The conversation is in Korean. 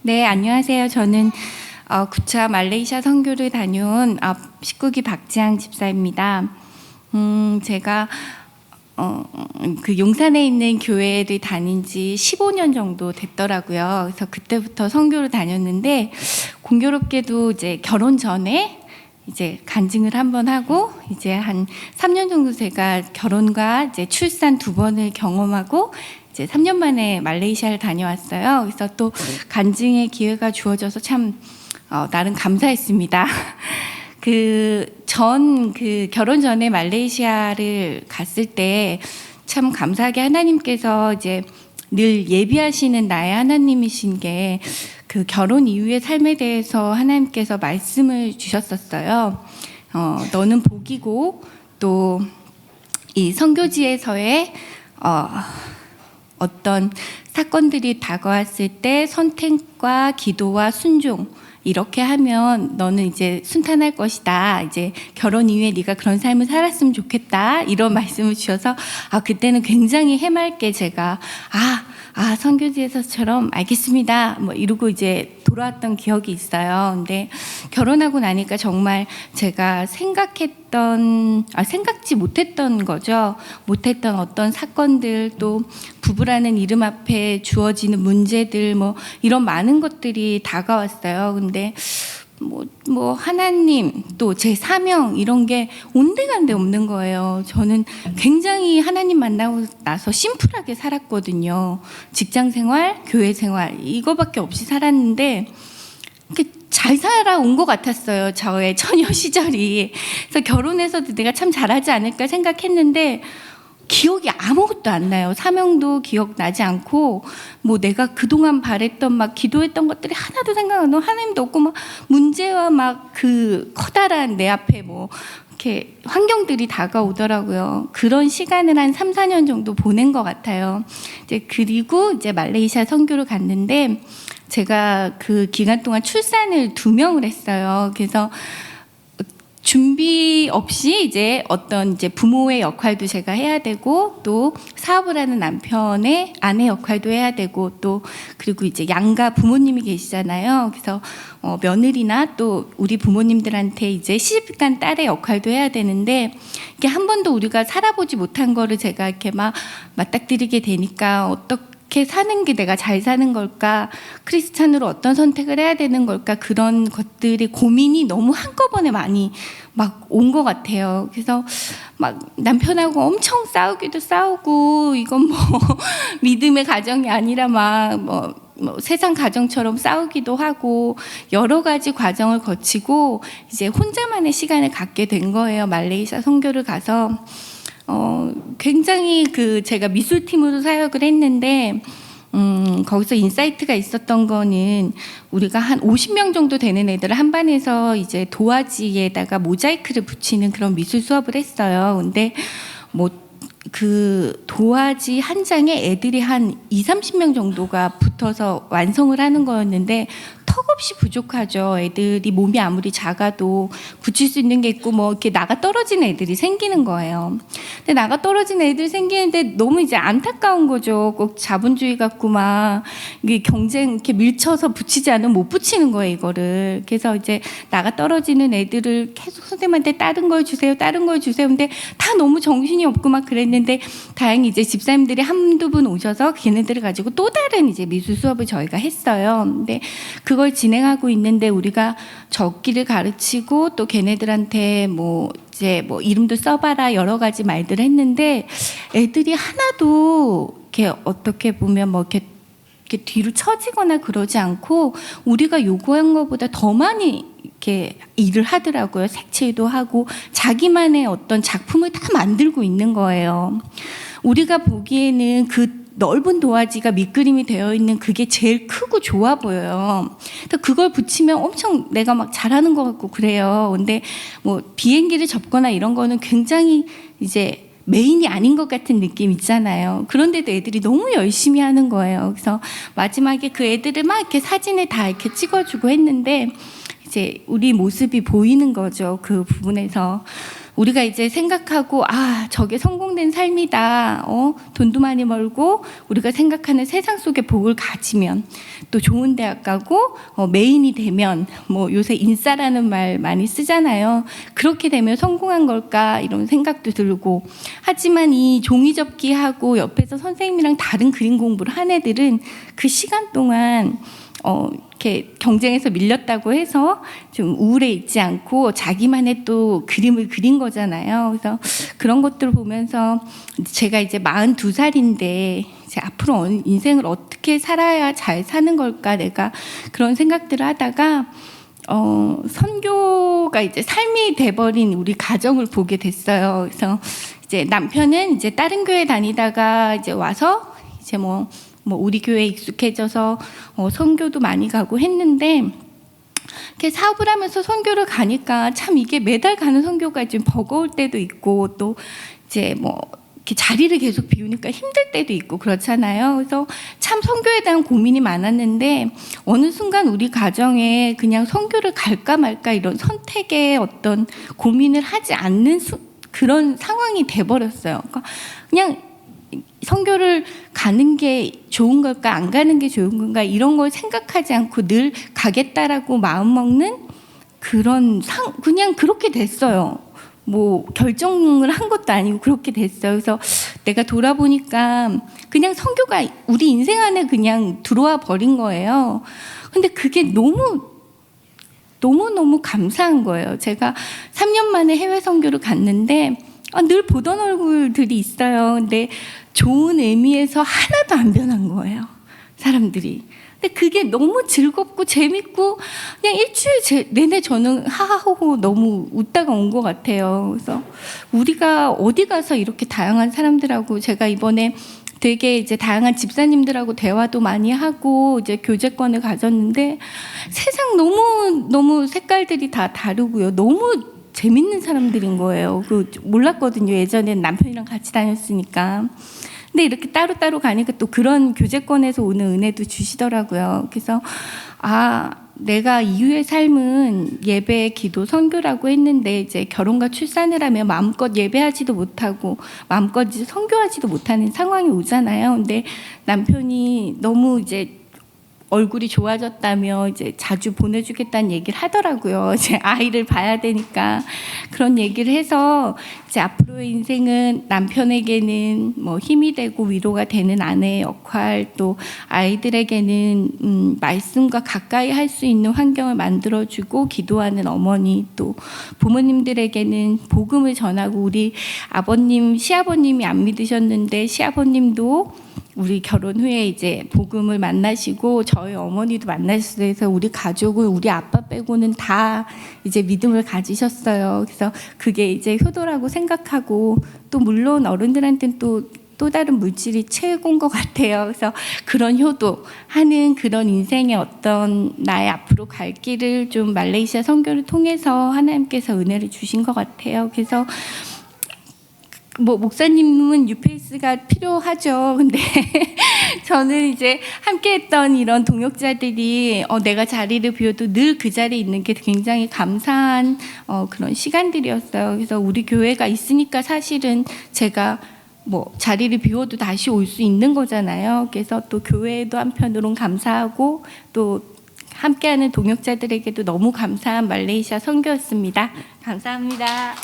네, 안녕하세요. 저는 9차 말레이시아 선교를 다녀온 19기 박지향 집사입니다. 제가 그 용산에 있는 교회를 다닌 지 15년 정도 됐더라고요. 그래서 그때부터 선교를 다녔는데 공교롭게도 이제 결혼 전에 이제 간증을 한번 하고 이제 한 3년 정도 제가 결혼과 이제 출산 2번을 경험하고 이제 3년 만에 말레이시아를 다녀왔어요. 그래서 또 간증의 기회가 주어져서 참 나름 감사했습니다. 그 결혼 전에 말레이시아를 갔을 때 참 감사하게 하나님께서 이제 늘 예비하시는 나의 하나님이신 게 그 결혼 이후의 삶에 대해서 하나님께서 말씀을 주셨었어요. 너는 복이고 또 이 선교지에서의 어떤 사건들이 다가왔을 때 선택과 기도와 순종 이렇게 하면 너는 이제 순탄할 것이다. 이제 결혼 이후에 네가 그런 삶을 살았으면 좋겠다. 이런 말씀을 주셔서 그때는 굉장히 해맑게 제가 선교지에서처럼 알겠습니다. 뭐 이러고 이제 돌아왔던 기억이 있어요. 근데 결혼하고 나니까 정말 제가 생각지 못했던 거죠. 못했던 어떤 사건들 또 부부라는 이름 앞에 주어지는 문제들 뭐 이런 많은 것들이 다가왔어요. 근데 뭐 하나님 또 제 사명 이런 게 온데간데 없는 거예요. 저는 굉장히 하나님 만나고 나서 심플하게 살았거든요. 직장 생활, 교회 생활 이거밖에 없이 살았는데 잘 살아온 것 같았어요. 저의 처녀 시절이. 그래서 결혼해서도 내가 참 잘하지 않을까 생각했는데 기억이 아무것도 안 나요. 사명도 기억나지 않고 뭐 내가 그동안 바랬던 막 기도했던 것들이 하나도 생각 안 나고 하나님도 없고 막 문제와 막 그 커다란 내 앞에 뭐 이렇게 환경들이 다가오더라고요. 그런 시간을 한 3, 4년 정도 보낸 것 같아요. 그리고 이제 말레이시아 선교를 갔는데 제가 그 기간 동안 출산을 2명을 했어요. 그래서 준비 없이 이제 어떤 이제 부모의 역할도 제가 해야 되고 또 사업을 하는 남편의 아내 역할도 해야 되고 또 그리고 이제 양가 부모님이 계시잖아요. 그래서 며느리나 또 우리 부모님들한테 이제 시집간 딸의 역할도 해야 되는데 이게 한 번도 우리가 살아보지 못한 거를 제가 이렇게 막 맞닥뜨리게 되니까 어떻게 사는 게 내가 잘 사는 걸까? 크리스찬으로 어떤 선택을 해야 되는 걸까? 그런 것들이 고민이 너무 한꺼번에 많이 막 온 것 같아요. 그래서 막 남편하고 엄청 싸우기도 싸우고 이건 뭐 믿음의 가정이 아니라 막 뭐 세상 가정처럼 싸우기도 하고 여러 가지 과정을 거치고 이제 혼자만의 시간을 갖게 된 거예요. 말레이시아 선교를 가서 굉장히 제가 미술팀으로 사역을 했는데 거기서 인사이트가 있었던 거는 우리가 한 50명 정도 되는 애들을 한 반에서 이제 도화지에다가 모자이크를 붙이는 그런 미술 수업을 했어요. 근데 그 도화지 한 장에 애들이 한 20-30명 정도가 붙어서 완성을 하는 거였는데 턱없이 부족하죠. 애들이 몸이 아무리 작아도 붙일 수 있는 게 있고 뭐 이렇게 나가 떨어지는 애들이 생기는 거예요. 근데 나가 떨어지는 애들이 생기는데 너무 이제 안타까운 거죠. 꼭 자본주의 갖고 막 이게 경쟁 이렇게 밀쳐서 붙이지 않으면 못 붙이는 거예요, 이거를. 그래서 이제 나가 떨어지는 애들을 계속 선생님한테 다른 걸 주세요, 다른 걸 주세요. 근데 다 너무 정신이 없고 막 그랬는데 다행히 이제 집사님들이 한두 분 오셔서 걔네들을 가지고 또 다른 이제 미술 수업을 저희가 했어요. 근데 그걸 진행하고 있는데 우리가 적기를 가르치고 또 걔네들한테 뭐 이름도 써봐라 여러 가지 말들을 했는데 애들이 하나도 이렇게 어떻게 보면 뭐 이렇게 뒤로 처지거나 그러지 않고 우리가 요구한 것보다 더 많이 이렇게 일을 하더라고요. 색칠도 하고 자기만의 어떤 작품을 다 만들고 있는 거예요. 우리가 보기에는 그 넓은 도화지가 밑그림이 되어 있는 그게 제일 크고 좋아 보여요. 그래서 그걸 붙이면 엄청 내가 막 잘하는 것 같고 그래요. 근데 뭐 비행기를 접거나 이런 거는 굉장히 이제 메인이 아닌 것 같은 느낌 있잖아요. 그런데도 애들이 너무 열심히 하는 거예요. 그래서 마지막에 그 애들을 막 이렇게 사진을 다 이렇게 찍어주고 했는데 이제 우리 모습이 보이는 거죠. 그 부분에서. 우리가 이제 생각하고 저게 성공된 삶이다. 돈도 많이 벌고 우리가 생각하는 세상 속의 복을 가지면 또 좋은 대학 가고 메인이 되면 뭐 요새 인싸라는 말 많이 쓰잖아요. 그렇게 되면 성공한 걸까 이런 생각도 들고 하지만 이 종이 접기하고 옆에서 선생님이랑 다른 그림 공부를 한 애들은 그 시간 동안 이렇게 경쟁에서 밀렸다고 해서 좀 우울해 있지 않고 자기만의 또 그림을 그린 거잖아요. 그래서 그런 것들을 보면서 제가 이제 42살인데 이제 앞으로 인생을 어떻게 살아야 잘 사는 걸까 내가 그런 생각들을 하다가 선교가 이제 삶이 돼버린 우리 가정을 보게 됐어요. 그래서 이제 남편은 이제 다른 교회 다니다가 이제 와서 이제 뭐 우리 교회에 익숙해져서 선교도 많이 가고 했는데 이렇게 사업을 하면서 선교를 가니까 참 이게 매달 가는 선교가 좀 버거울 때도 있고 또 이제 뭐 이렇게 자리를 계속 비우니까 힘들 때도 있고 그렇잖아요. 그래서 참 선교에 대한 고민이 많았는데 어느 순간 우리 가정에 그냥 선교를 갈까 말까 이런 선택에 어떤 고민을 하지 않는 그런 상황이 돼버렸어요. 그러니까 그냥 선교를 가는 게 좋은 걸까 안 가는 게 좋은 건가 이런 걸 생각하지 않고 늘 가겠다라고 마음먹는 그런 그냥 그렇게 됐어요. 뭐 결정을 한 것도 아니고 그렇게 됐어요. 그래서 내가 돌아보니까 그냥 선교가 우리 인생 안에 그냥 들어와 버린 거예요. 근데 그게 너무너무 감사한 거예요. 제가 3년 만에 해외 선교를 갔는데 늘 보던 얼굴들이 있어요. 근데 좋은 의미에서 하나도 안 변한 거예요. 사람들이. 근데 그게 너무 즐겁고 재밌고 그냥 일주일 내내 저는 하하호호 너무 웃다가 온 것 같아요. 그래서 우리가 어디 가서 이렇게 다양한 사람들하고 제가 이번에 되게 이제 다양한 집사님들하고 대화도 많이 하고 이제 교제권을 가졌는데 세상 너무 색깔들이 다 다르고요. 너무 재밌는 사람들인 거예요. 몰랐거든요. 예전엔 남편이랑 같이 다녔으니까. 근데 이렇게 따로따로 가니까 또 그런 교제권에서 오는 은혜도 주시더라고요. 그래서 내가 이후의 삶은 예배, 기도, 선교라고 했는데 이제 결혼과 출산을 하면 마음껏 예배하지도 못하고 마음껏 이제 선교하지도 못하는 상황이 오잖아요. 근데 남편이 너무 이제 얼굴이 좋아졌다며 이제 자주 보내주겠다는 얘기를 하더라고요. 이제 아이를 봐야 되니까 그런 얘기를 해서 이제 앞으로의 인생은 남편에게는 뭐 힘이 되고 위로가 되는 아내의 역할, 또 아이들에게는 말씀과 가까이 할 수 있는 환경을 만들어주고 기도하는 어머니, 또 부모님들에게는 복음을 전하고 우리 아버님, 시아버님이 안 믿으셨는데 시아버님도 우리 결혼 후에 이제 복음을 만나시고 저희 어머니도 만나셨어요. 그래서 우리 가족은 우리 아빠 빼고는 다 이제 믿음을 가지셨어요. 그래서 그게 이제 효도라고 생각하고 또 물론 어른들한테는 또 다른 물질이 최고인 것 같아요. 그래서 그런 효도하는 그런 인생의 어떤 나의 앞으로 갈 길을 좀 말레이시아 선교를 통해서 하나님께서 은혜를 주신 것 같아요. 그래서 뭐 목사님은 뉴페이스가 필요하죠. 근데 저는 이제 함께했던 이런 동역자들이 내가 자리를 비워도 늘 그 자리에 있는 게 굉장히 감사한 그런 시간들이었어요. 그래서 우리 교회가 있으니까 사실은 제가 뭐 자리를 비워도 다시 올 수 있는 거잖아요. 그래서 또 교회에도 한편으로는 감사하고 또 함께하는 동역자들에게도 너무 감사한 말레이시아 선교였습니다. 감사합니다.